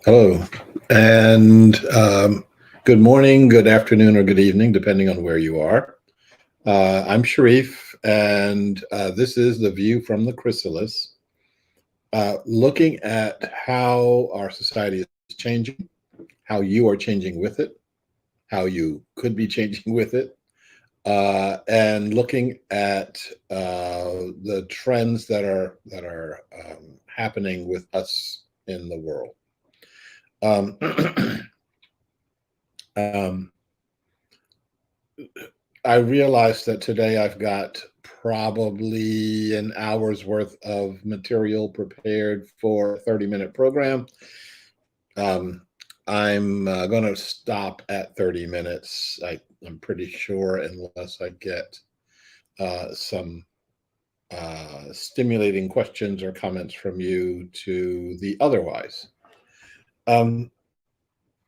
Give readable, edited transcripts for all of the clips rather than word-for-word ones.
Hello, and good morning, good afternoon, or good evening, depending on where you are. I'm Sharif, and this is the View from the Chrysalis, looking at how our society is changing, how you are changing with it, how you could be changing with it, and looking at the trends that are happening with us in the world. Um, um, I realized that today I've got probably an hour's worth of material prepared for a 30-minute program. Um, I'm going to stop at 30 minutes. I'm pretty sure, unless I get some stimulating questions or comments from you to the otherwise. Um,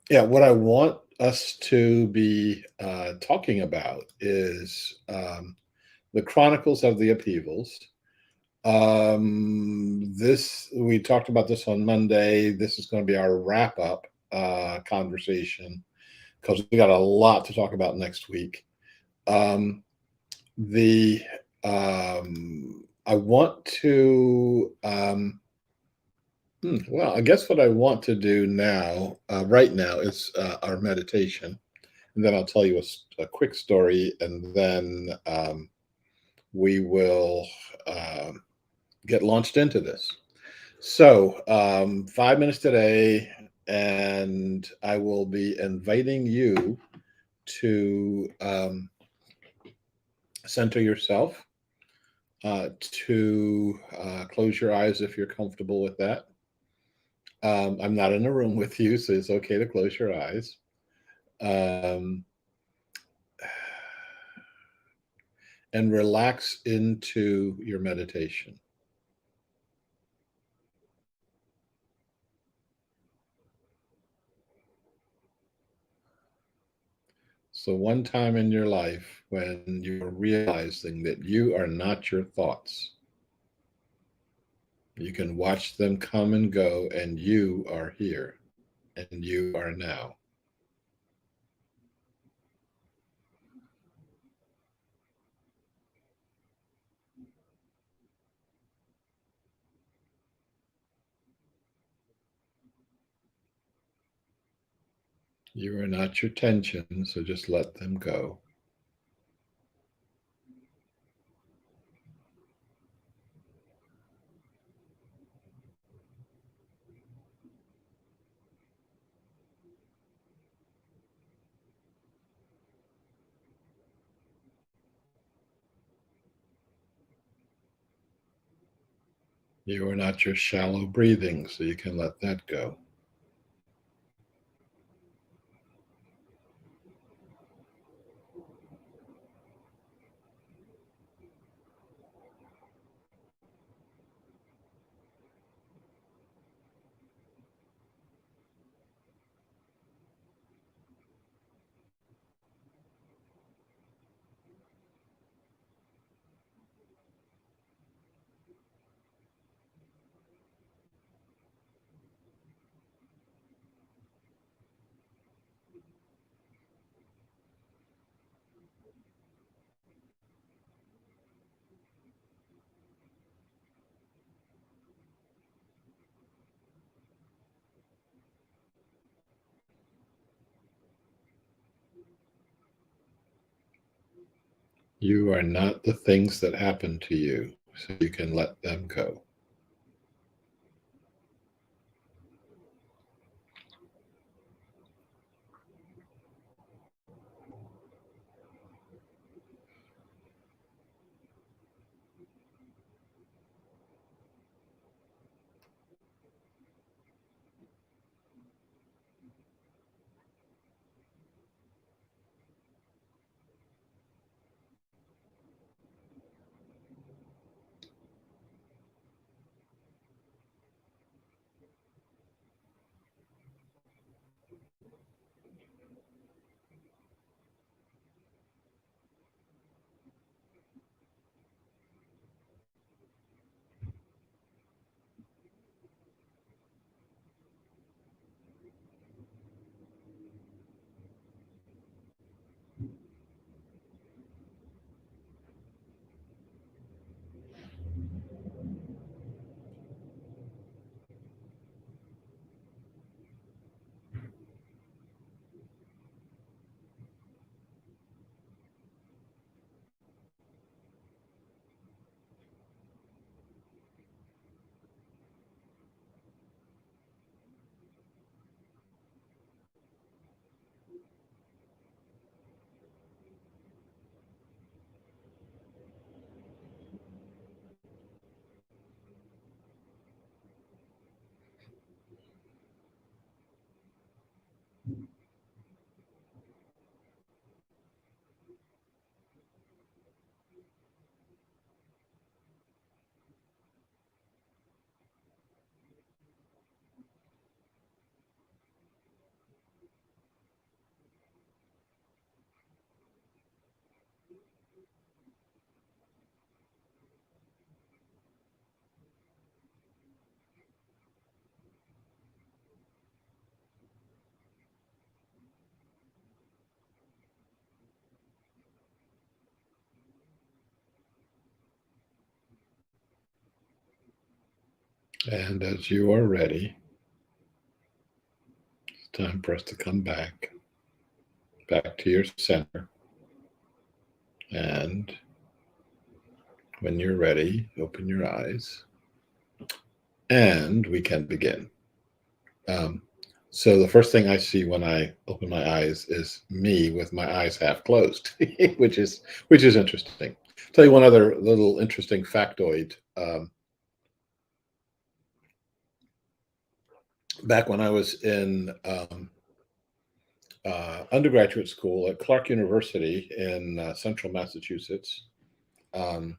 Yeah, what I want us to be talking about is the Chronicles of the Upheavals. This we talked about this on Monday. This is going to be our wrap up conversation because we got a lot to talk about next week. The I want to well, I guess what I want to do now, right now, is our meditation, and then I'll tell you a quick story, and then we will get launched into this. So, 5 minutes today, and I will be inviting you to center yourself, to close your eyes if you're comfortable with that. I'm not in a room with you, so it's okay to close your eyes. Um, and relax into your meditation. So, one time in your life when you're realizing that you are not your thoughts, you can watch them come and go, and you are here and you are now. You are not your tension, so just let them go. You are not your shallow breathing, so you can let that go. You are not the things that happen to you, so you can let them go. And as you are ready, it's time for us to come back to your center. And when you're ready, open your eyes and we can begin. So the first thing I see when I open my eyes is me with my eyes half closed, which is interesting. Tell you one other little interesting factoid. Back when I was in undergraduate school at Clark University in central Massachusetts, um,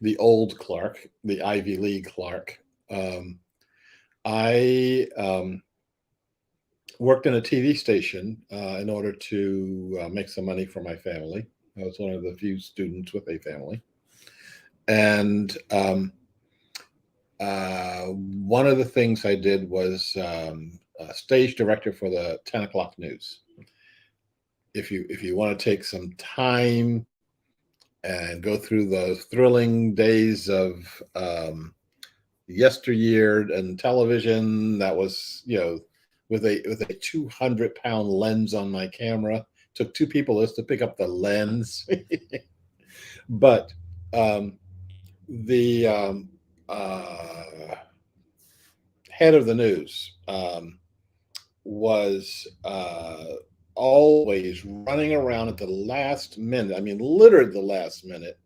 the old Clark, the Ivy League Clark, I worked in a TV station in order to make some money for my family. I was one of the few students with a family. And one of the things I did was stage director for the 10 o'clock news. If you want to take some time and go through the thrilling days of yesteryear and television, that was, with a 200-pound lens on my camera. Took two people just to pick up the lens. But the head of the news was always running around at the last minute. I mean, literally the last minute.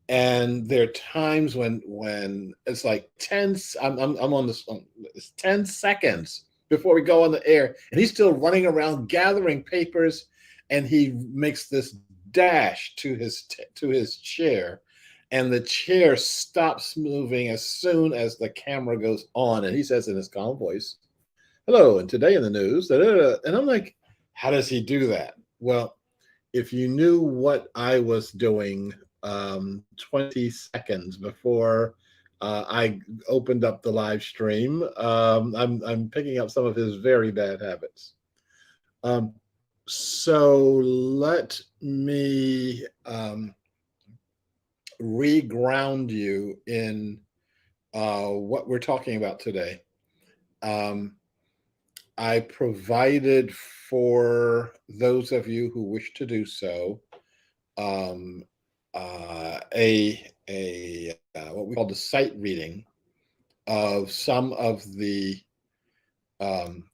And there are times when it's like 10. I'm on this. It's 10 seconds before we go on the air, and he's still running around gathering papers, and he makes this dash to his chair, and the chair stops moving as soon as the camera goes on, and he says in his calm voice, "Hello, and today in the news," da, da, da. And I'm like, how does he do that? Well, if you knew what I was doing 20 seconds before I opened up the live stream, I'm picking up some of his very bad habits. So let me reground you in what we're talking about today. I provided for those of you who wish to do so a what we call the sight reading of some of the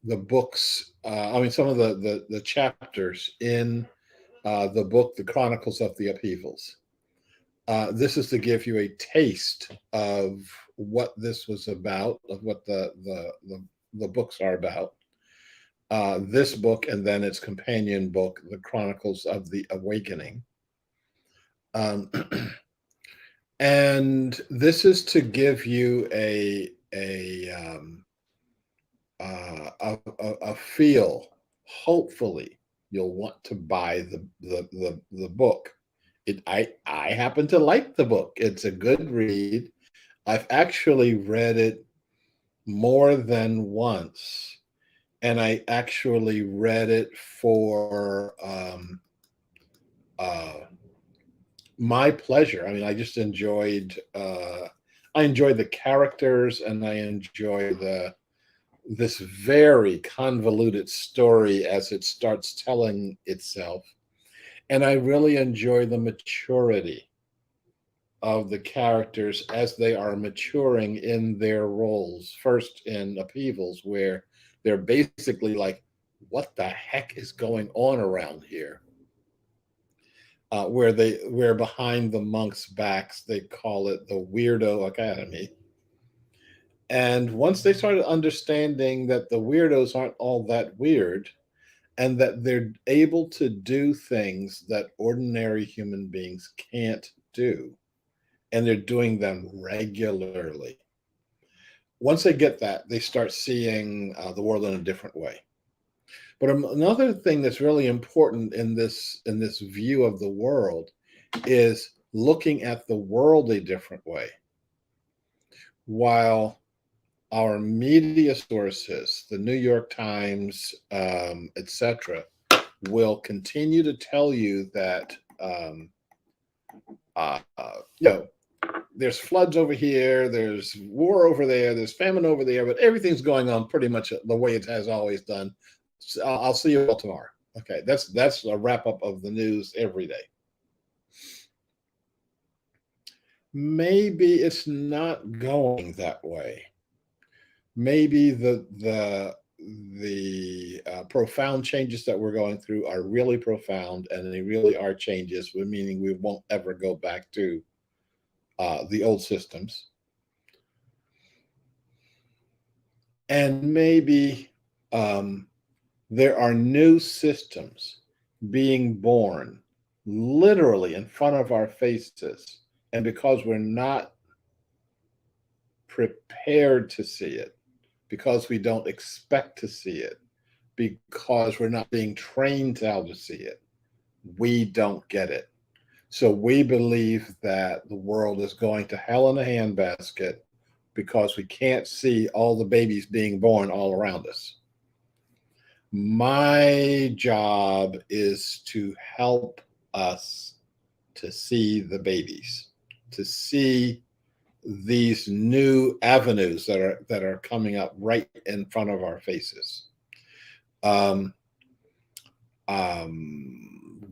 books. Some of the chapters in the book, The Chronicles of the Upheavals. This is to give you a taste of what this was about, of what the books are about. This book and then its companion book, The Chronicles of the Awakening. And this is to give you a feel. Hopefully, you'll want to buy the book. I happen to like the book. It's a good read. I've actually read it more than once, and I actually read it for my pleasure. I mean, I just enjoyed the characters, and I enjoy this very convoluted story as it starts telling itself. And I really enjoy the maturity of the characters as they are maturing in their roles. First in Upheavals, where they're basically like, what the heck is going on around here? Where behind the monks' backs, they call it the Weirdo Academy. And once they started understanding that the weirdos aren't all that weird, and that they're able to do things that ordinary human beings can't do, and they're doing them regularly. Once they get that, they start seeing the world in a different way. But another thing that's really important in this view of the world is looking at the world a different way. While our media sources, the New York Times, etc., will continue to tell you that there's floods over here, there's war over there, there's famine over there, but everything's going on pretty much the way it has always done. So I'll see you all tomorrow. Okay, that's a wrap up of the news every day. Maybe it's not going that way. Maybe the profound changes that we're going through are really profound, and they really are changes, meaning we won't ever go back to the old systems. And maybe there are new systems being born literally in front of our faces. And because we're not prepared to see it, because we don't expect to see it, because we're not being trained how to see it, we don't get it. So we believe that the world is going to hell in a handbasket because we can't see all the babies being born all around us. My job is to help us to see the babies, to see these new avenues that are coming up right in front of our faces.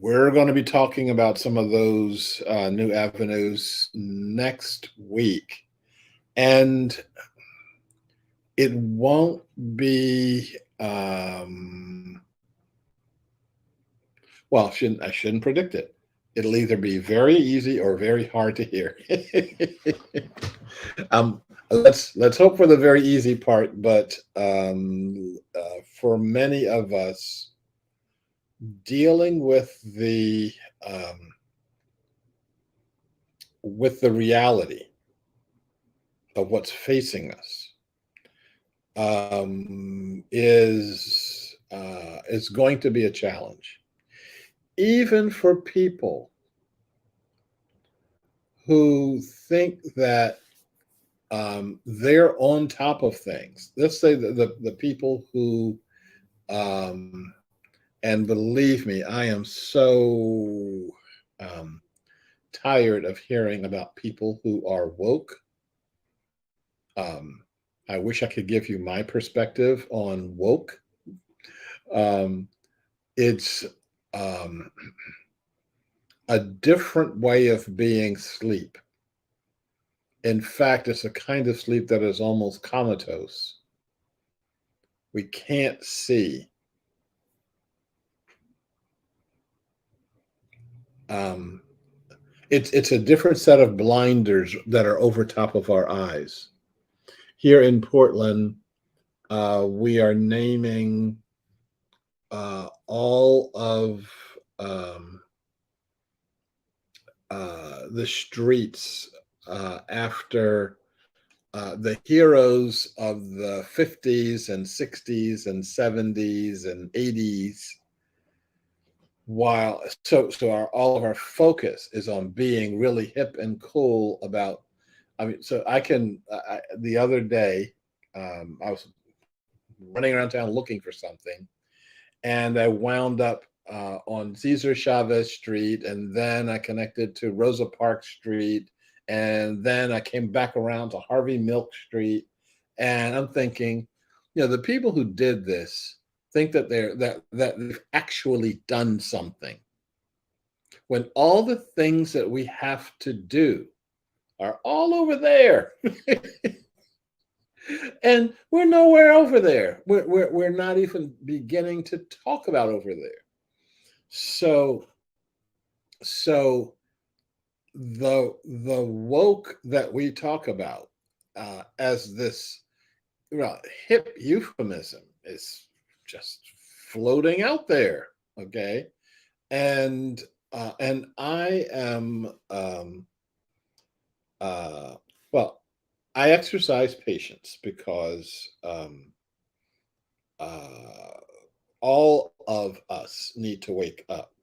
We're going to be talking about some of those new avenues next week, and it won't be well. I shouldn't predict it. It'll either be very easy or very hard to hear. Let's hope for the very easy part, but for many of us, dealing with the reality of what's facing us is going to be a challenge, even for people who think that they're on top of things. Let's say the people who and believe me, I am so tired of hearing about people who are woke. I wish I could give you my perspective on woke. It's a different way of being sleep. In fact, it's a kind of sleep that is almost comatose. We can't see. It's a different set of blinders that are over top of our eyes. Here in Portland, we are naming all of the streets after the heroes of the 50s and 60s and 70s and 80s. While all of our focus is on being really hip and cool about. I mean, so the other day, I was running around town looking for something, and I wound up on Cesar Chavez Street, and then I connected to Rosa Parks Street, and then I came back around to Harvey Milk Street, and I'm thinking, the people who did this think that they've actually done something, when all the things that we have to do are all over there. And we're nowhere over there. We're not even beginning to talk about over there. So the woke that we talk about as this hip euphemism is just floating out there, okay? And I am well, I exercise patience because all of us need to wake up,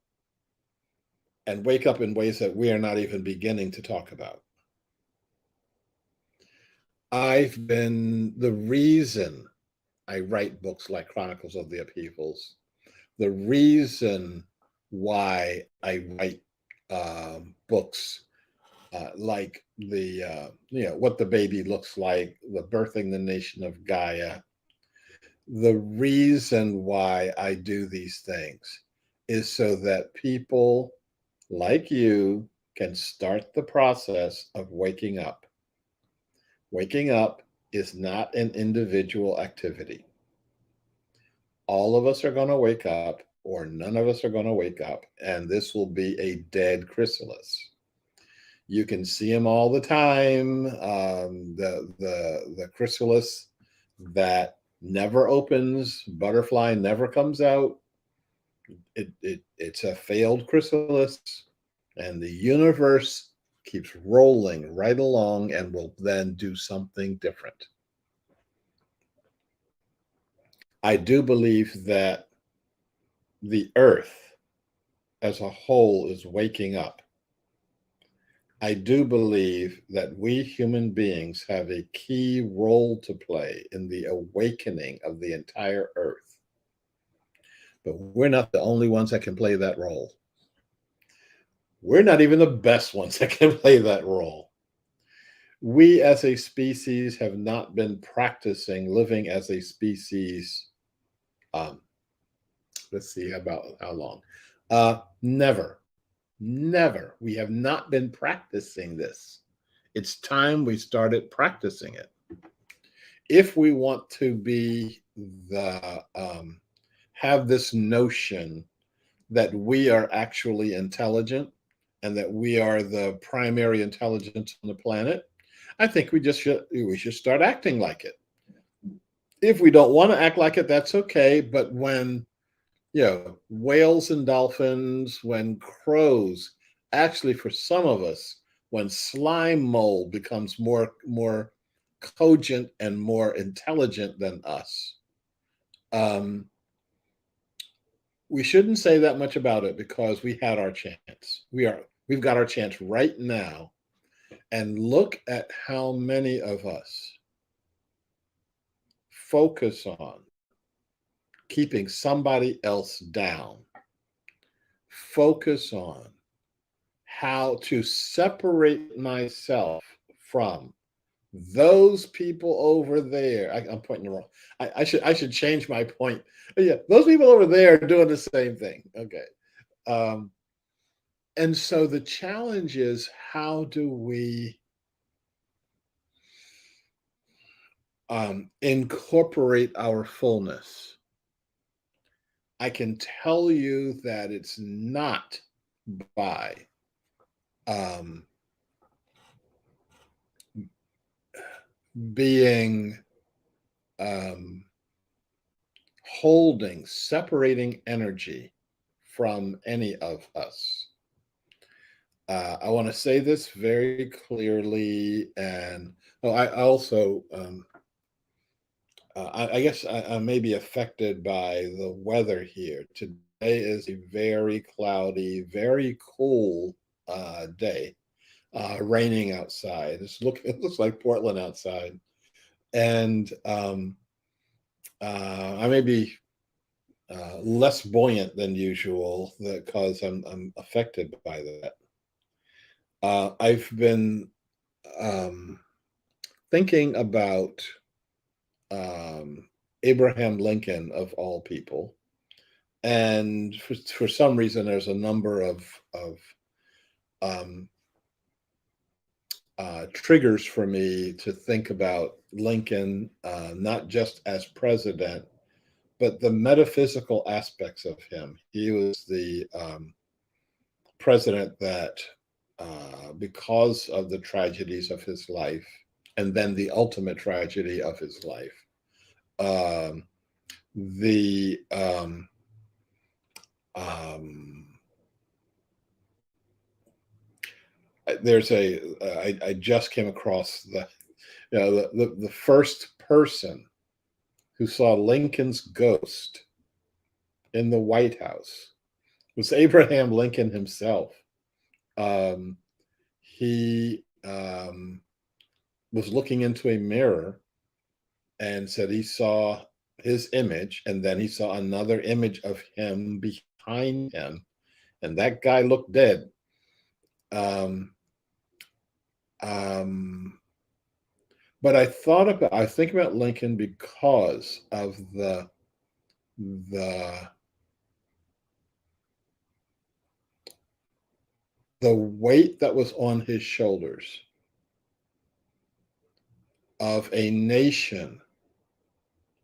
and wake up in ways that we are not even beginning to talk about. The reason I write books like Chronicles of the Upheavals, the reason why I write books like what the baby looks like, the birthing the nation of Gaia. The reason why I do these things is so that people like you can start the process of waking up. Waking up is not an individual activity. All of us are going to wake up, or none of us are going to wake up, and this will be a dead chrysalis. You can see them all the time. The chrysalis that never opens, butterfly never comes out. It's a failed chrysalis, and the universe keeps rolling right along and will then do something different. I do believe that the earth as a whole is waking up. I do believe that we human beings have a key role to play in the awakening of the entire earth. But we're not the only ones that can play that role. We're not even the best ones that can play that role. We as a species have not been practicing living as a species. Um, let's see about how long. Never. Never. We have not been practicing this. It's time we started practicing it. If we want to be have this notion that we are actually intelligent and that we are the primary intelligence on the planet, I think we should start acting like it. If we don't want to act like it, that's okay. But when whales and dolphins, when crows, actually for some of us, when slime mold becomes more cogent and more intelligent than us, um, we shouldn't say that much about it because we had our chance. We've got our chance right now, and look at how many of us focus on keeping somebody else down. Focus on how to separate myself from those people over there. I'm pointing the wrong. I should change my point. Yeah, those people over there are doing the same thing. Okay. And so the challenge is, how do we incorporate our fullness? I can tell you that it's not by being separating energy from any of us. I want to say this very clearly, and I also, I guess I may be affected by the weather here. Today is a very cloudy, very cool day, raining outside. It looks like Portland outside, and I may be less buoyant than usual because I'm affected by that. I've been thinking about Abraham Lincoln, of all people, and for some reason there's a number of um, triggers for me to think about Lincoln, not just as president, but the metaphysical aspects of him. He was the president that, because of the tragedies of his life, and then the ultimate tragedy of his life, the there's I just came across the first person who saw Lincoln's ghost in the White House was Abraham Lincoln himself. He was looking into a mirror and said he saw his image, and then he saw another image of him behind him, and that guy looked dead. Um, but I think about Lincoln because of the the weight that was on his shoulders of a nation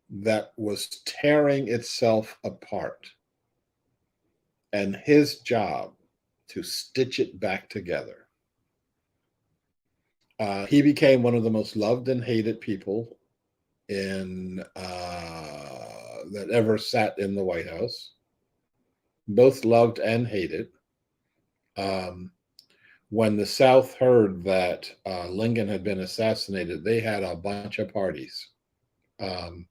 that was tearing itself apart, and his job to stitch it back together. He became one of the most loved and hated people in that ever sat in the White House, both loved and hated. Um, when the South heard that Lincoln had been assassinated, they had a bunch of parties. Um,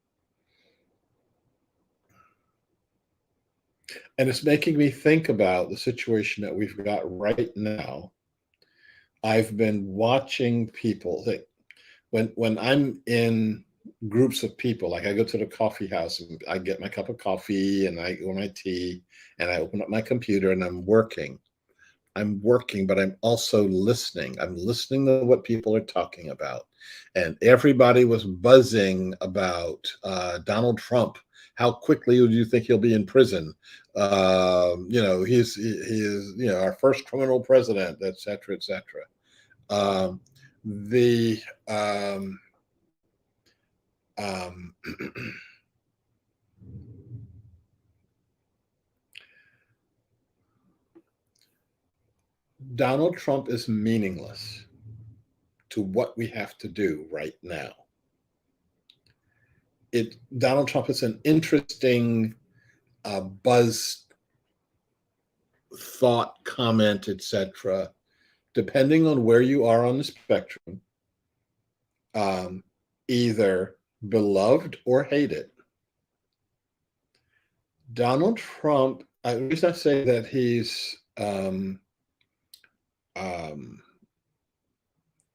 and it's making me think about the situation that we've got right now. I've been watching people that when I'm in groups of people, like I go to the coffee house and I get my cup of coffee and I or my tea and I open up my computer and I'm working. I'm working, but I'm also listening. I'm listening to what people are talking about. And everybody was buzzing about Donald Trump. How quickly do you think he'll be in prison? He is our first criminal president, et cetera, et cetera. Um, the um, um, Donald Trump is meaningless to what we have to do right now. Donald Trump is an interesting buzz, thought, comment, etc. Depending on where you are on the spectrum, either beloved or hated. Donald Trump, the reason I say that he's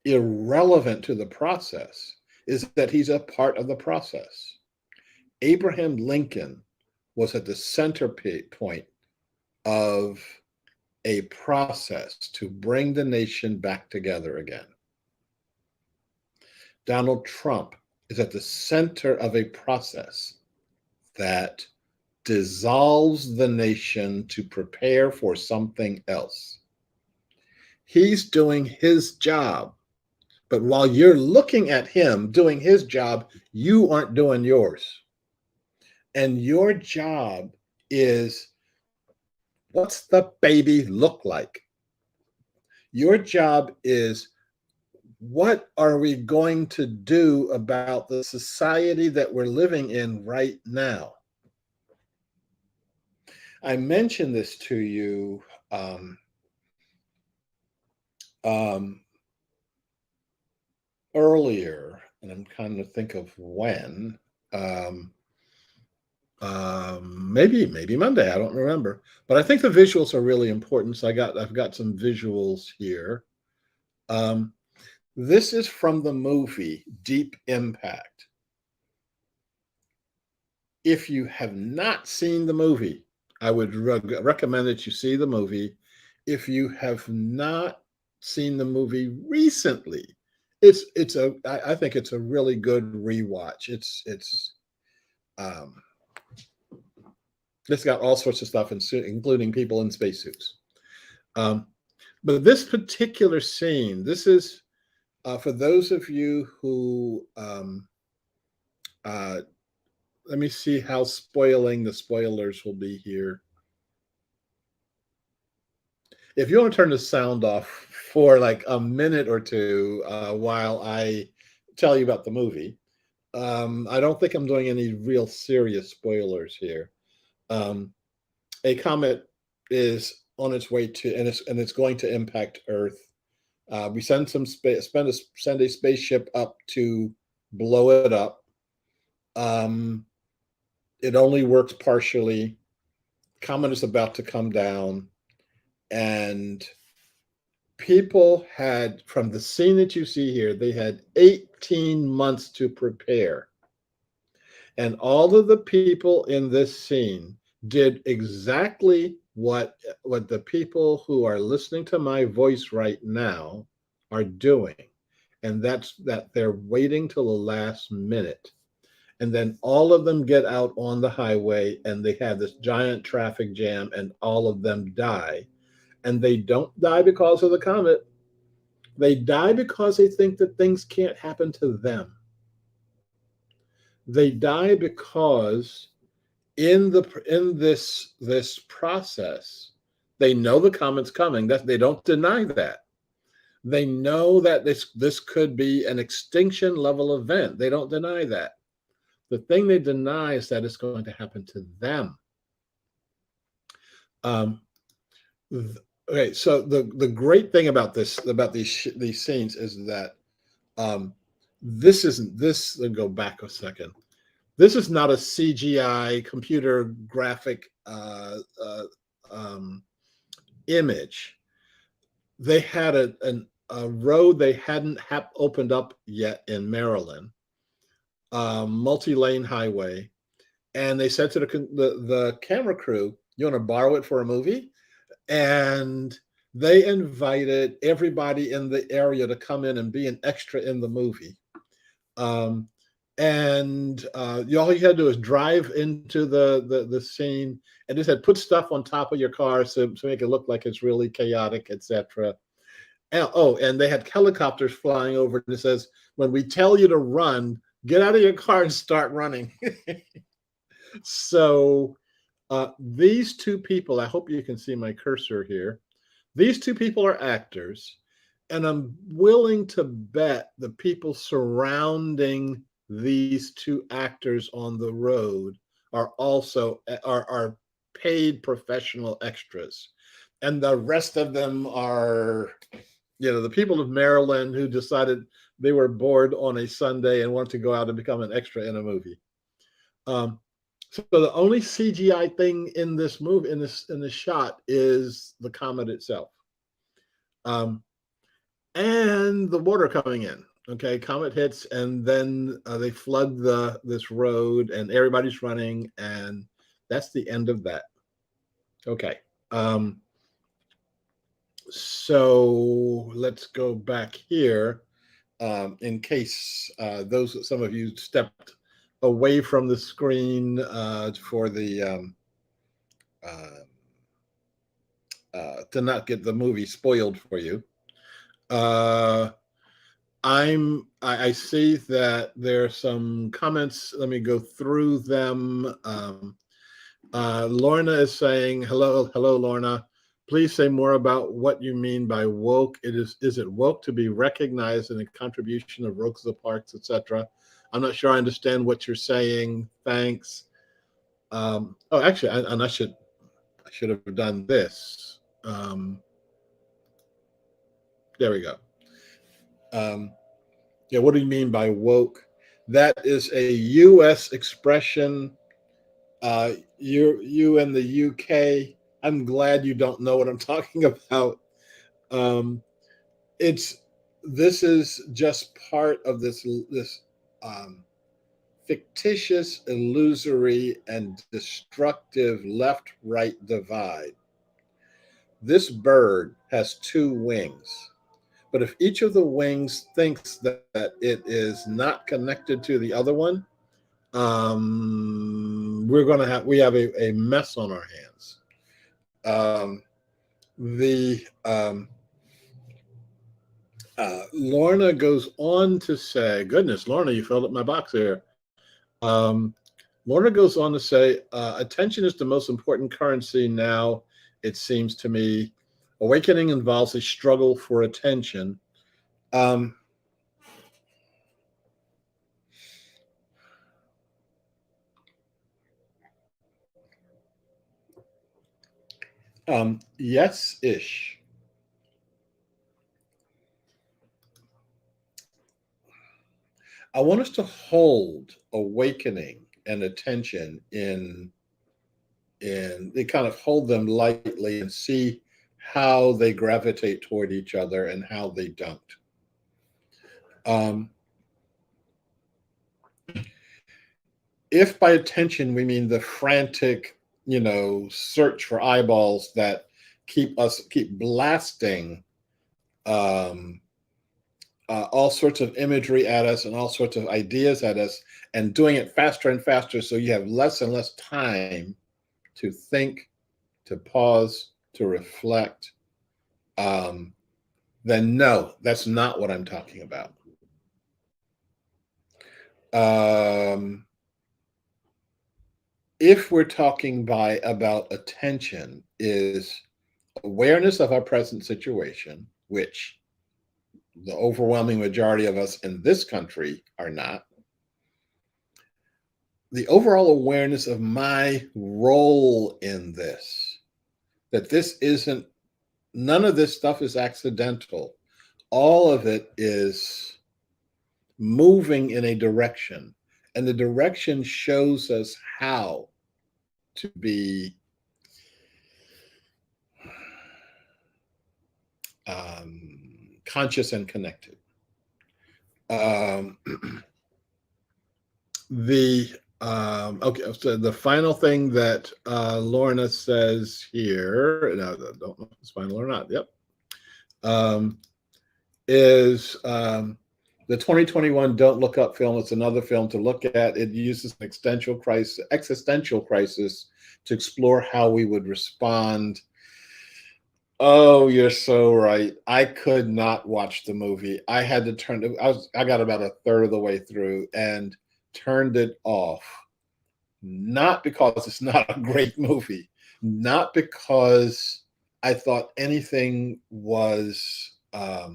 irrelevant to the process is that he's a part of the process. Abraham Lincoln was at the center point of a process to bring the nation back together again. Donald Trump is at the center of a process that dissolves the nation to prepare for something else. He's doing his job, but while you're looking at him doing his job, you aren't doing yours. And your job is, what's the baby look like? Your job is, what are we going to do about the society that we're living in right now? I mentioned this to you earlier, and I'm trying to think of when. Maybe Monday. I don't remember, but I think the visuals are really important. So I've got some visuals here. This is from the movie Deep Impact. If you have not seen the movie, I would recommend that you see the movie. If you have not seen the movie recently, I think it's a really good rewatch. It's got all sorts of stuff, including people in spacesuits. But this particular scene, this is for those of you who let me see how spoiling the spoilers will be here. If you want to turn the sound off for like a minute or two while I tell you about the movie, I don't think I'm doing any real serious spoilers here. A comet is on its way to, and it's going to impact Earth. We send send a spaceship up to blow it up. It only works partially. Comet is about to come down, and people had, from the scene that you see here, they had 18 months to prepare. And all of the people in this scene did exactly what the people who are listening to my voice right now are doing. And that's that they're waiting till the last minute. And then all of them get out on the highway and they have this giant traffic jam and all of them die. And they don't die because of the comet. They die because they think that things can't happen to them. They die because in this process, they know the comet's coming. That they don't deny that. They know that this could be an extinction level event. They don't deny that. The thing they deny is that it's going to happen to them. Um, okay, so the great thing about these scenes is that this isn't this. Let me go back a second. This is not a CGI computer graphic image. They had a road they hadn't opened up yet in Maryland, multi-lane highway, and they said to the camera crew, "You want to borrow it for a movie?" And they invited everybody in the area to come in and be an extra in the movie. Um, and all you had to do is drive into the scene and just had put stuff on top of your car to make it look like it's really chaotic, etc. And they had helicopters flying over, and it says, "When we tell you to run, get out of your car and start running." So these two people, I hope you can see my cursor here. These two people are actors, and I'm willing to bet the people surrounding these two actors on the road are also are paid professional extras, and the rest of them are, the people of Maryland who decided they were bored on a Sunday and wanted to go out and become an extra in a movie. So the only CGI thing in this movie, in this shot, is the comet itself, and the water coming in. Okay, comet hits, and then they flood this road, and everybody's running, and that's the end of that. Okay, so let's go back here, in case some of you stepped away from the screen for the to not get the movie spoiled for you. I see that there are some comments. Let me go through them. Lorna is saying, hello, Lorna. Please say more about what you mean by woke. Is it woke to be recognized in the contribution of Rosa Parks, etc.? I'm not sure I understand what you're saying. Thanks. Actually, I should have done this. There we go. Yeah, what do you mean by woke? That is a U.S. expression. You in the UK, I'm glad you don't know what I'm talking about. This is just part of this fictitious, illusory, and destructive left-right divide. This bird has two wings, but if each of the wings thinks that it is not connected to the other one, we have a mess on our hands. Lorna goes on to say, goodness, Lorna, you filled up my box here. Lorna goes on to say, attention is the most important currency now, it seems to me. Awakening involves a struggle for attention. Yes-ish. I want us to hold awakening and attention in they kind of hold them lightly and see how they gravitate toward each other and how they don't. If by attention we mean the frantic, search for eyeballs that keep blasting all sorts of imagery at us and all sorts of ideas at us, and doing it faster and faster, so you have less and less time to think, to pause, to reflect, then no, that's not what I'm talking about. Um, if we're talking about attention, is awareness of our present situation, which the overwhelming majority of us in this country are not. The overall awareness of my role in this, that this isn't, none of this stuff is accidental. All of it is moving in a direction, and the direction shows us how to be conscious and connected. Um, okay, so the final thing that Lorna says here, and I don't know if it's final or not. Yep, is the 2021 Don't Look Up film. It's another film to look at. It uses an existential crisis to explore how we would respond. Oh, you're so right. I could not watch the movie. I had to turn it. I got about a third of the way through and turned it off. Not because it's not a great movie, not because I thought anything was uh,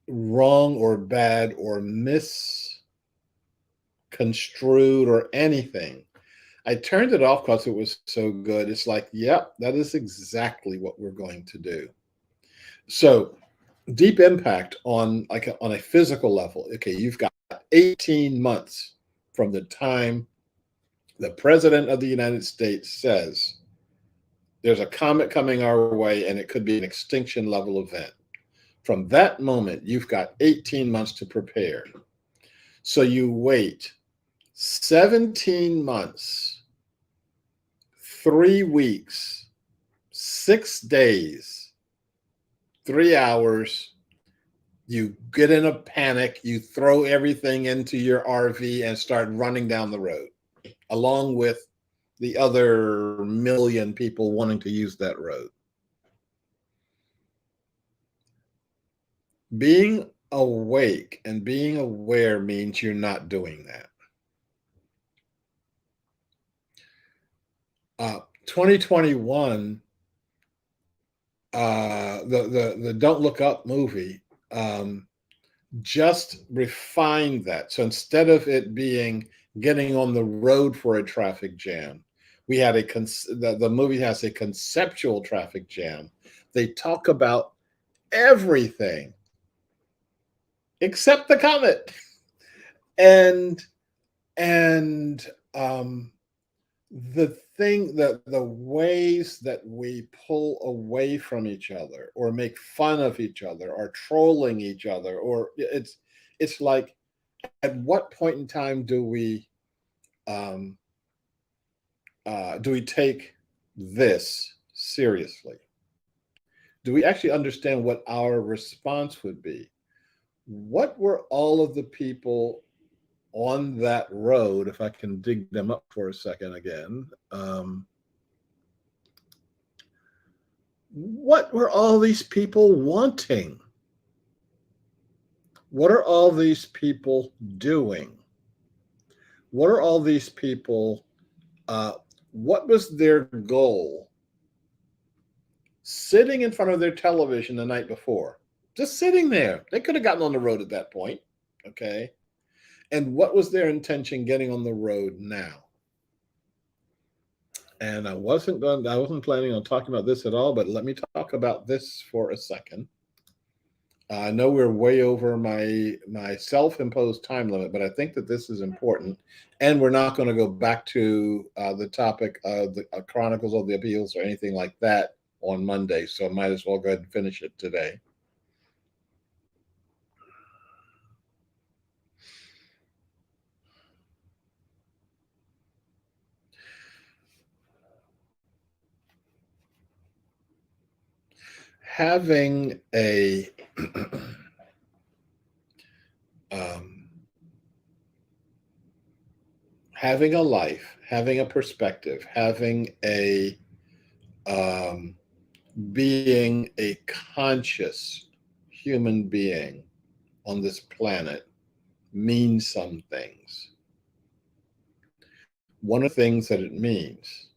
wrong or bad or misconstrued or anything. I turned it off because it was so good. It's like, yep, that is exactly what we're going to do. So, deep impact on on a physical level. Okay, you've got 18 months from the time the president of the United States says there's a comet coming our way and it could be an extinction level event. From that moment, you've got 18 months to prepare. So you wait 17 months, 3 weeks, 6 days, 3 hours. You get in a panic, you throw everything into your RV and start running down the road, along with the other million people wanting to use that road. Being awake and being aware means you're not doing that. 2021, the Don't Look Up movie just refined that. So instead of it being getting on the road for a traffic jam, we had the movie has a conceptual traffic jam. They talk about everything except the comet, and and the thing that the ways that we pull away from each other or make fun of each other or trolling each other, or it's like, at what point in time um do we take this seriously? Do we actually understand what our response would be? What were all of the people on that road, if I can dig them up for a second again, what were all these people wanting? What are all these people doing? What are all these people, what was their goal? Sitting in front of their television the night before, just sitting there. They could have gotten on the road at that point, okay? And what was their intention getting on the road now? And I wasn't planning on talking about this at all, but let me talk about this for a second. I know we're way over my self-imposed time limit, but I think that this is important, and we're not going to go back to the topic of the Chronicles of the Upheavals or anything like that on Monday. So I might as well go ahead and finish it today. having a um, having a life, having a perspective, having a um, being a conscious human being on this planet means some things. One of the things that it means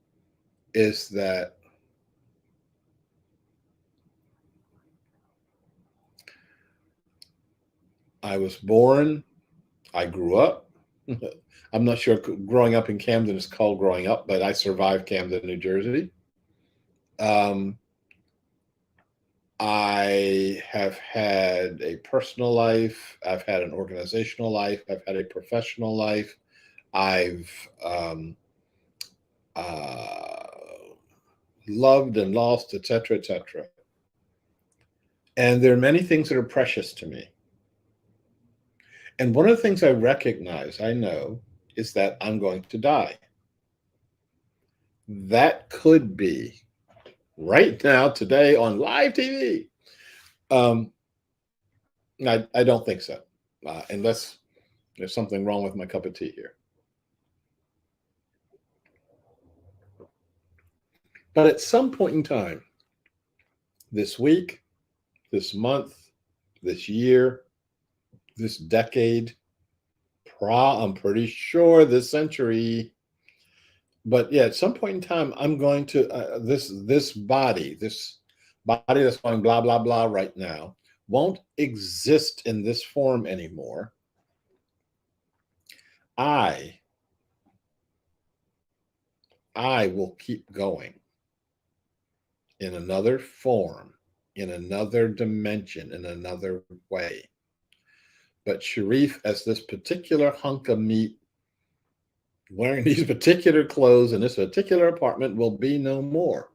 is that I was born, I grew up. I'm not sure growing up in Camden is called growing up, but I survived Camden, New Jersey. Um, I have had a personal life, I've had an organizational life, I've had a professional life, I've uh, loved and lost, etc., etc. And there are many things that are precious to me. And one of the things I recognize, I know, is that I'm going to die. That could be right now, today on live TV. Um, I don't think so, unless there's something wrong with my cup of tea here. But at some point in time, this week, this month, this year, this decade, I'm pretty sure this century, but yeah, at some point in time, I'm going to this body that's going blah blah blah right now won't exist in this form anymore. I I will keep going in another form, in another dimension, in another way. But Sharif, as this particular hunk of meat, wearing these particular clothes in this particular apartment, will be no more.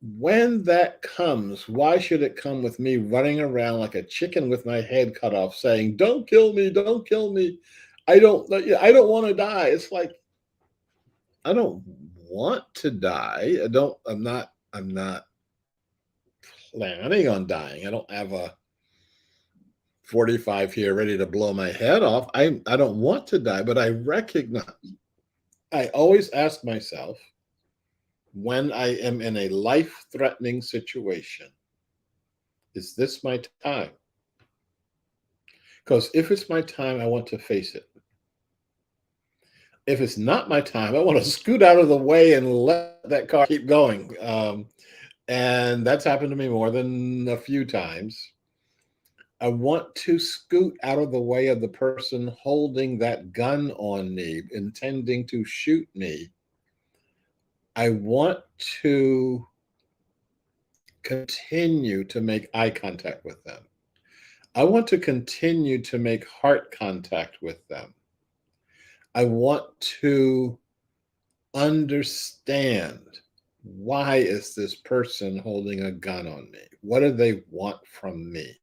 When that comes, why should it come with me running around like a chicken with my head cut off, saying, "Don't kill me! Don't kill me! I don't want to die." It's like I don't want to die. I'm not planning on dying. I don't have a 45 here ready to blow my head off. I don't want to die, but I recognize, I always ask myself when I am in a life-threatening situation, is this my time? Because if it's my time, I want to face it. If it's not my time, I want to scoot out of the way and let that car keep going. And that's happened to me more than a few times. I want to scoot out of the way of the person holding that gun on me, intending to shoot me. I want to continue to make eye contact with them. I want to continue to make heart contact with them. I want to understand, why is this person holding a gun on me? What do they want from me?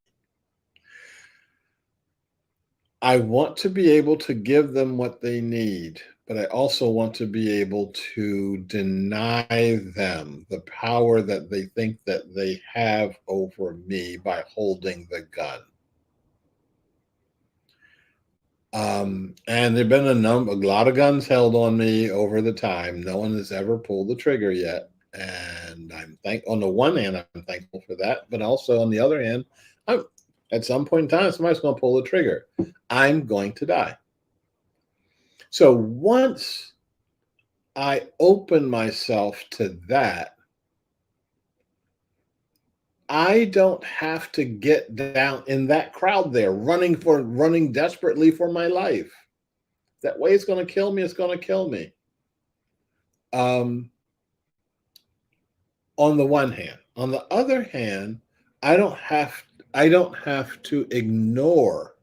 I want to be able to give them what they need, but I also want to be able to deny them the power that they think that they have over me by holding the gun. And there've been a lot of guns held on me over the time. No one has ever pulled the trigger yet, and on the one hand, I'm thankful for that, but also on the other hand, I'm at some point in time, somebody's going to pull the trigger. I'm going to die. So once I open myself to that, I don't have to get down in that crowd there, running desperately for my life. That way it's going to kill me, it's going to kill me. On the one hand. On the other hand, I don't have to ignore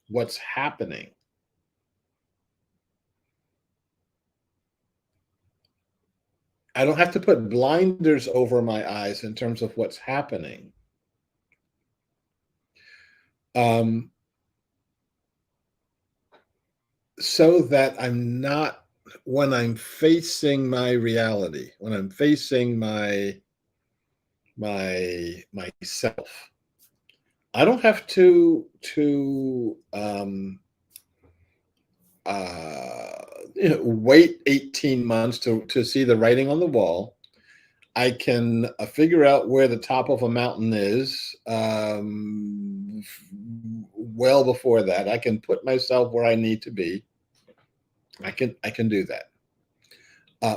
what's happening. I don't have to put blinders over my eyes in terms of what's happening. So that I'm not when I'm facing my reality, when I'm facing myself, I don't have to uh, wait 18 months to see the writing on the wall. I can figure out where the top of a mountain is well before that. I can put myself where I need to be. I can do that.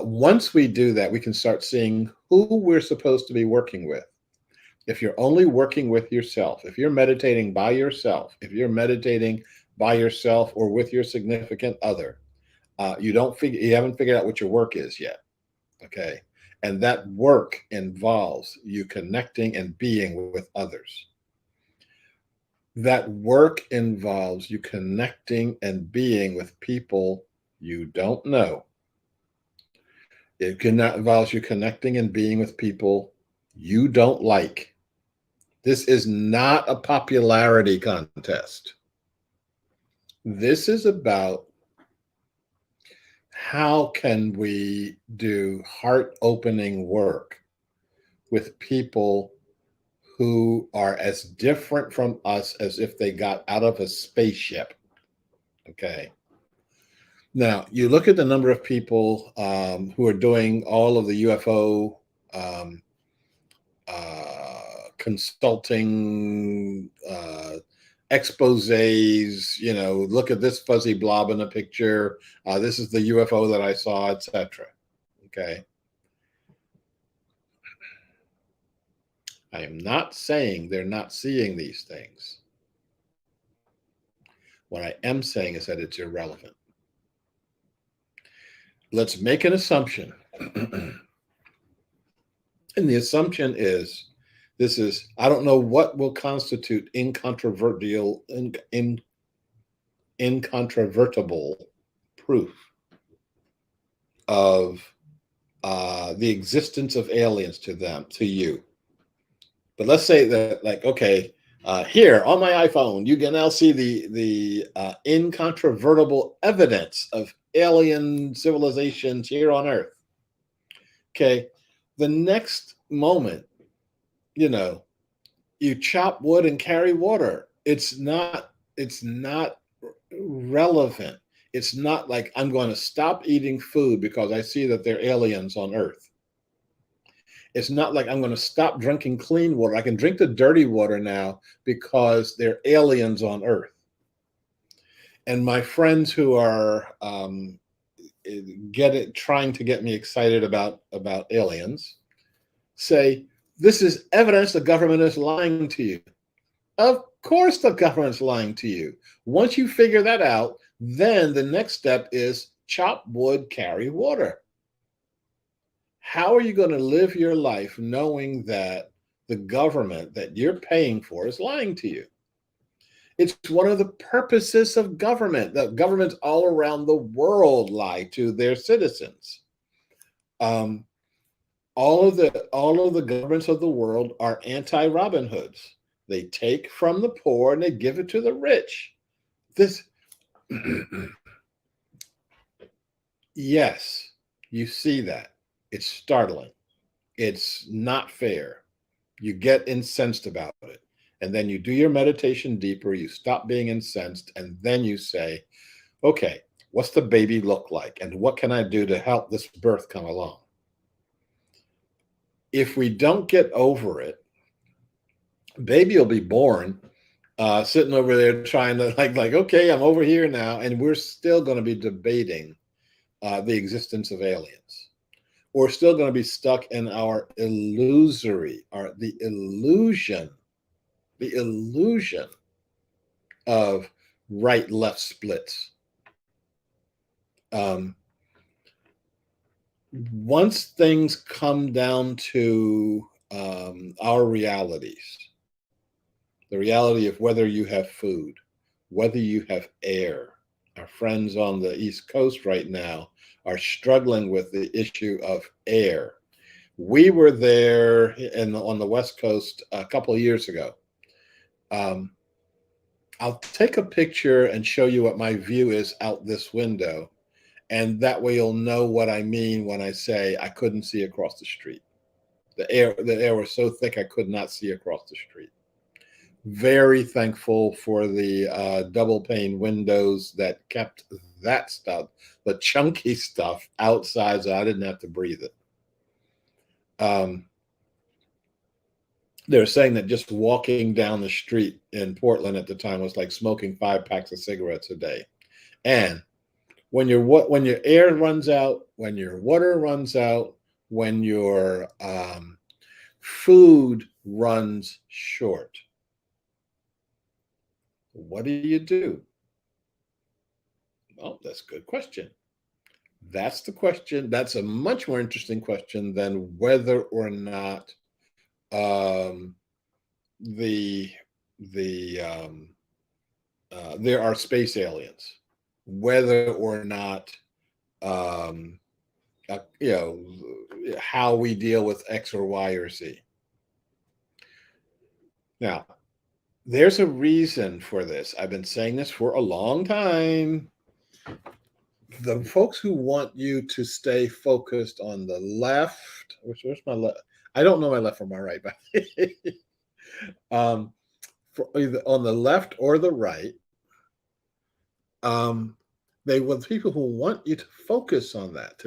Once we do that, we can start seeing who we're supposed to be working with. If you're only working with yourself, if you're meditating by yourself, if you're meditating by yourself or with your significant other, you haven't figured out what your work is yet. Okay. And that work involves you connecting and being with others. That work involves you connecting and being with people you don't know. Involves you connecting and being with people you don't like. This is not a popularity contest. This is about how can we do heart-opening work with people who are as different from us as if they got out of a spaceship. Okay. Now, you look at the number of people who are doing all of the UFO consulting exposés, look at this fuzzy blob in a picture. This is the UFO that I saw, etc. Okay. I am not saying they're not seeing these things. What I am saying is that it's irrelevant. Let's make an assumption. And the assumption is I don't know what will constitute incontrovertible proof of the existence of aliens to you. But let's say that, like, okay, here on my iPhone, you can now see the incontrovertible evidence of alien civilizations here on Earth. Okay, the next moment, you chop wood and carry water. It's not relevant. It's not like I'm going to stop eating food because I see that there are aliens on Earth. It's not like I'm going to stop drinking clean water. I can drink the dirty water now because there are aliens on Earth. And my friends who are trying to get me excited about aliens say, this is evidence the government is lying to you. Of course the government's lying to you. Once you figure that out, then the next step is chop wood, carry water. How are you going to live your life knowing that the government that you're paying for is lying to you? It's one of the purposes of government. That governments all around the world lie to their citizens. All of the governments of the world are anti-Robin Hoods. They take from the poor and they give it to the rich. This, yes, you see that. It's startling. It's not fair. You get incensed about it. And then you do your meditation deeper. You stop being incensed. And then you say, okay, what's the baby look like? And what can I do to help this birth come along? If we don't get over it, baby will be born sitting over there trying to like, okay, I'm over here now. And we're still going to be debating the existence of aliens. We're still going to be stuck in our the illusion of right-left splits. Once things come down to our realities, the reality of whether you have food, whether you have air. Our friends on the East Coast right now are struggling with the issue of air. We were there on the West Coast a couple of years ago. I'll take a picture and show you what my view is out this window. And that way you'll know what I mean when I say I couldn't see across the street. The air was so thick I could not see across the street. Very thankful for the double pane windows that kept that stuff, the chunky stuff, outside, so I didn't have to breathe it. They were saying that just walking down the street in Portland at the time was like smoking 5 packs of cigarettes a day. And when your air runs out, when your water runs out, when your food runs short, what do you do? Well, that's a good question. That's the question. That's a much more interesting question than whether or not um, the there are space aliens, whether or not um, you know, how we deal with X or Y or Z. Now, there's a reason for this. I've been saying this for a long time. The folks who want you to stay focused on the left, where's my left? I don't know my left from my right, but for either on the left or the right, they want people who want you to focus on that,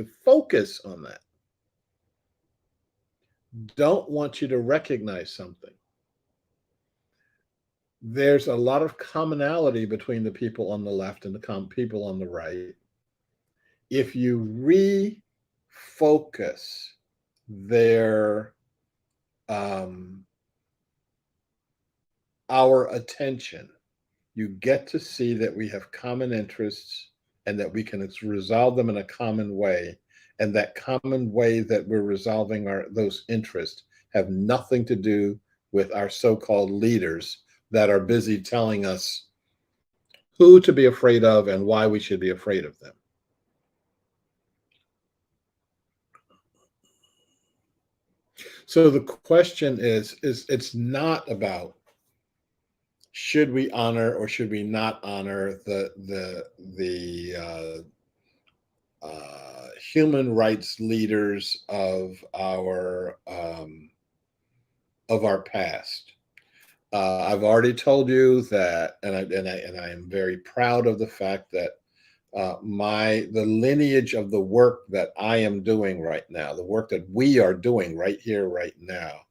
don't want you to recognize something. There's a lot of commonality between the people on the left and the people on the right. If you refocus their our attention, you get to see that we have common interests and that we can resolve them in a common way, and that common way that we're resolving those interests have nothing to do with our so-called leaders that are busy telling us who to be afraid of and why we should be afraid of them. So the question is it's not about should we honor or should we not honor the human rights leaders of our past. I've already told you that, and I am very proud of the fact that the lineage of the work that I am doing right now, the work that we are doing right here, right now,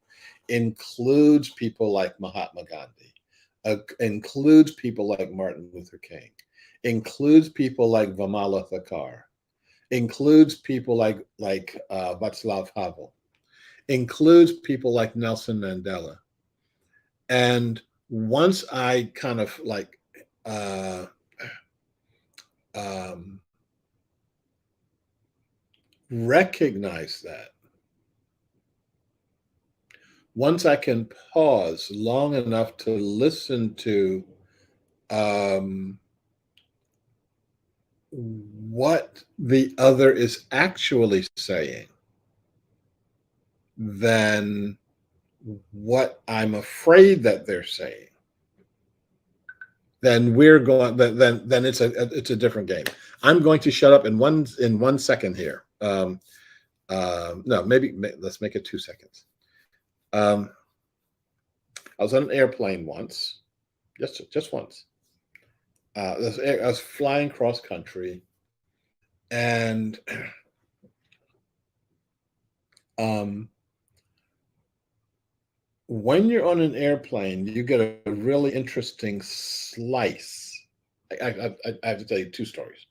includes people like Mahatma Gandhi, includes people like Martin Luther King, includes people like Vamala Thakar, includes people like Václav Havel, includes people like Nelson Mandela. And once I kind of like recognize that, once I can pause long enough to listen to what the other is actually saying, than what I'm afraid that they're saying, then it's a different game. I'm going to shut up in 1 second here. No, maybe let's make it 2 seconds. I was on an airplane once, just once. I was flying cross country, and when you're on an airplane, you get a really interesting slice. I have to tell you 2 stories.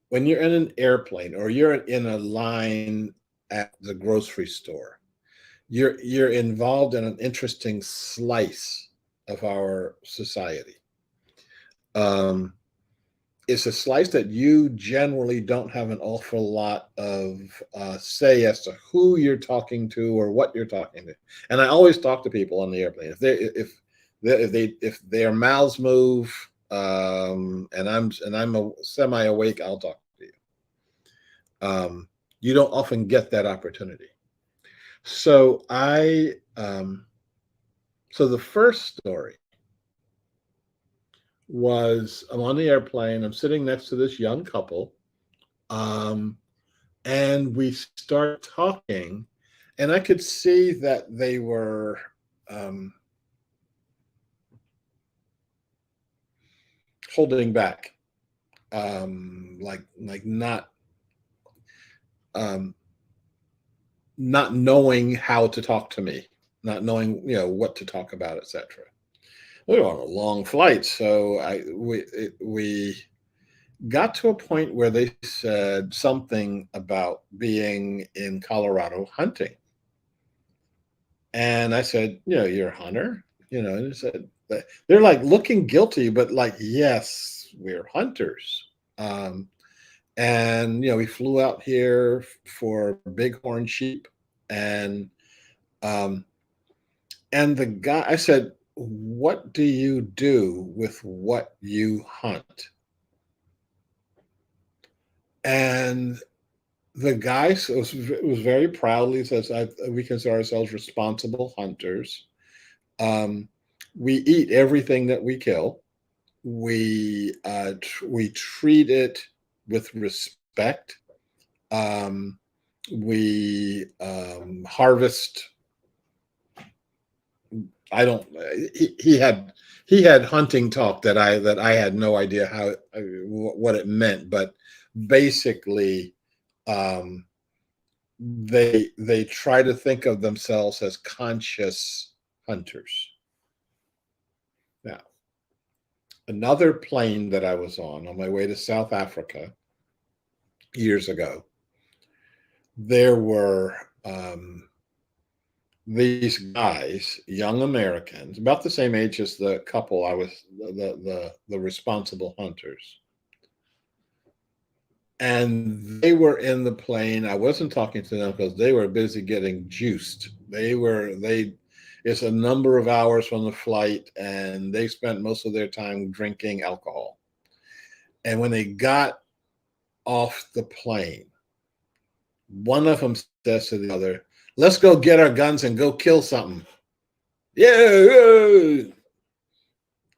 When you're in an airplane or you're in a line at the grocery store, you're involved in an interesting slice of our society. It's a slice that you generally don't have an awful lot of say as to who you're talking to or what you're talking to. And I always talk to people on the airplane. If their mouths move and I'm semi awake, I'll talk to you. You don't often get that opportunity. So so the first story was I'm on the airplane. I'm sitting next to this young couple. Um, and we start talking, and I could see that they were um, holding back, like um, not knowing how to talk to me, not knowing what to talk about, etc. We were on a long flight, so we got to a point where they said something about being in Colorado hunting. And I said, you're a hunter, and they said, they're like looking guilty, but like, yes, we're hunters. Um, and, we flew out here for bighorn sheep. And, um, and the guy, I said, what do you do with what you hunt? And the guy was very proudly says, we consider ourselves responsible hunters. Um, we eat everything that we kill. We treat it with respect. Um, we harvest. I don't. He had hunting talk that I had no idea what it meant, but basically, um, they try to think of themselves as conscious hunters. Now, another plane that I was on my way to South Africa years ago, there were these guys, young Americans, about the same age as the couple I was the responsible hunters. And they were in the plane. I wasn't talking to them because they were busy getting juiced. It's a number of hours from the flight, and they spent most of their time drinking alcohol. And when they got off the plane, one of them says to the other, let's go get our guns and go kill something. Yeah.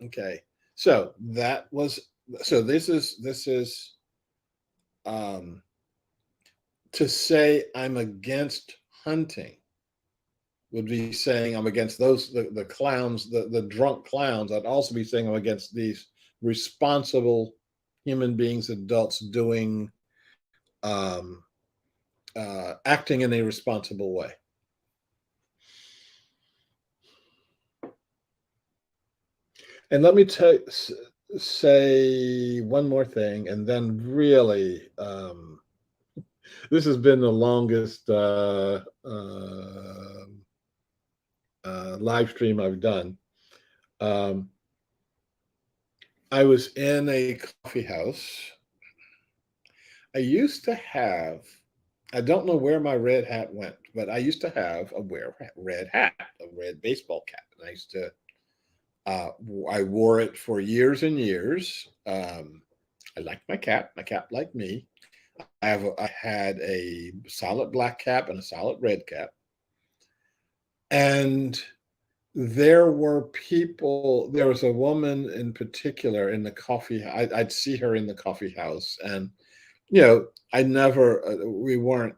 Okay. So this is um to say I'm against hunting would be saying I'm against the clowns, the drunk clowns. I'd also be saying I'm against these responsible human beings, adults doing um acting in a responsible way. And let me say one more thing, and then really, this has been the longest live stream I've done. Um, I was in a coffee house. I used to have, I don't know where my red hat went, but I used to have a red hat, a red baseball cap. And I used to, I wore it for years and years. I liked my cap. My cap liked me. I had a solid black cap and a solid red cap. And there was a woman in particular in the coffee. I'd see her in the coffee house, and I never, we weren't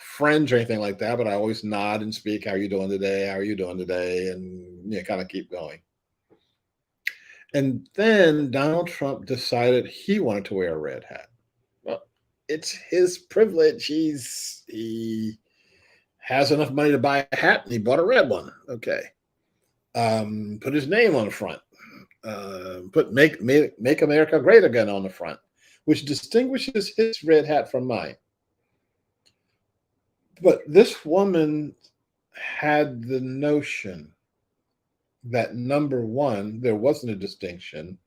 friends or anything like that, but I always nod and speak. How are you doing today? How are you doing today? And kind of keep going. And then Donald Trump decided he wanted to wear a red hat. Well, it's his privilege. He has enough money to buy a hat, and he bought a red one. Okay. Put his name on the front. Put make America Great Again on the front, which distinguishes his red hat from mine. But this woman had the notion that, number one, there wasn't a distinction.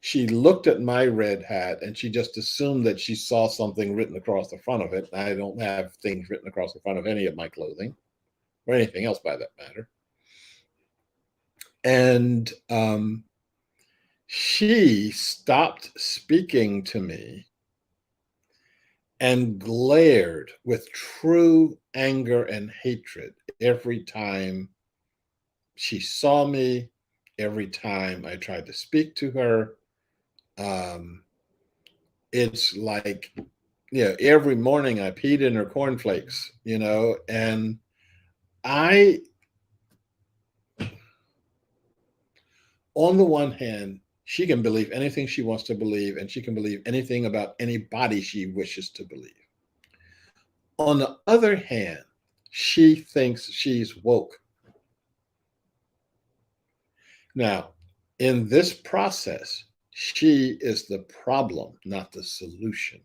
She looked at my red hat and she just assumed that she saw something written across the front of it. I don't have things written across the front of any of my clothing or anything else by that matter. And she stopped speaking to me and glared with true anger and hatred every time she saw me, every time I tried to speak to her. Um, it's like, every morning I peed in her cornflakes, and I, on the one hand, she can believe anything she wants to believe, and she can believe anything about anybody she wishes to believe. On the other hand, she thinks she's woke. Now, in this process, she is the problem, not the solution.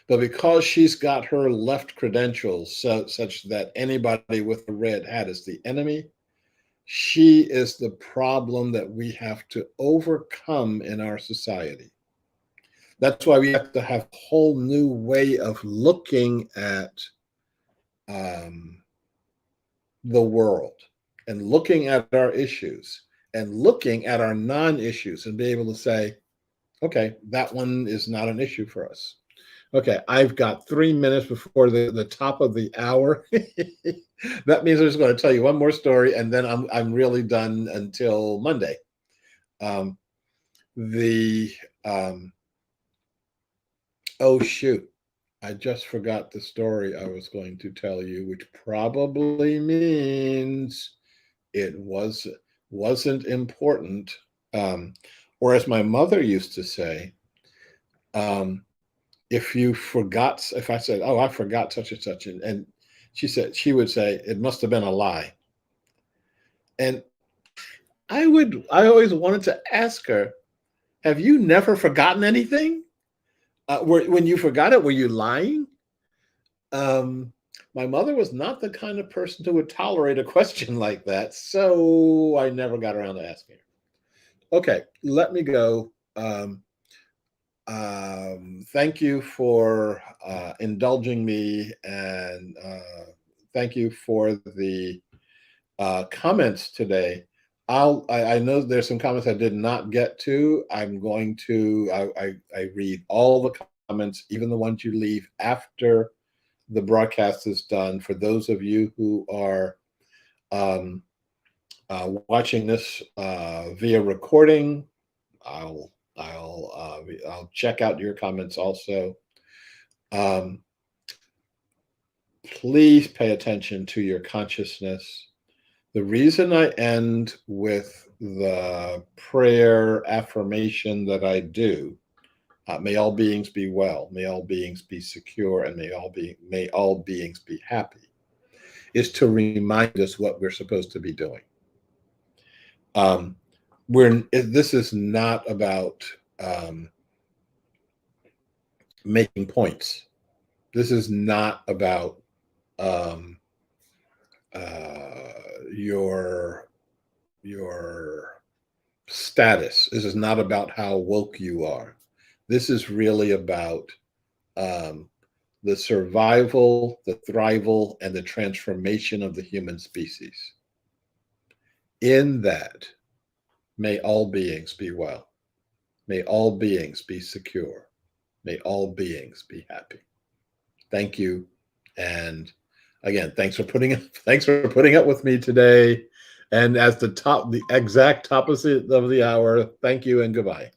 But because she's got her left credentials such that anybody with a red hat is the enemy, she is the problem that we have to overcome in our society. That's why we have to have a whole new way of looking at the world and looking at our issues and looking at our non-issues and be able to say, okay, that one is not an issue for us. Okay, I've got 3 minutes before the top of the hour. That means I'm just going to tell you one more story, and then I'm really done until Monday. Oh shoot, I just forgot the story I was going to tell you, which probably means it wasn't important. Or as my mother used to say, if I said, oh, I forgot such and such, and she would say, it must have been a lie. And I always wanted to ask her, have you never forgotten anything? When you forgot it, were you lying? My mother was not the kind of person who would tolerate a question like that, so I never got around to asking her. Okay, let me go. Thank you for indulging me, and thank you for the comments today. I know there's some comments I did not get to. I'm going to I read all the comments, even the ones you leave after the broadcast is done. For those of you who are watching this via recording, I'll check out your comments also. Please pay attention to your consciousness. The reason I end with the prayer affirmation that I do, may all beings be well, may all beings be secure, and may all beings be happy, is to remind us what we're supposed to be doing. This is not about making points. This is not about your status. This is not about how woke you are. This is really about the survival, the thrival, and the transformation of the human species. In that, may all beings be well. May all beings be secure. May all beings be happy. Thank you. And again, thanks for putting up with me today. And as the exact opposite of the hour, thank you and goodbye.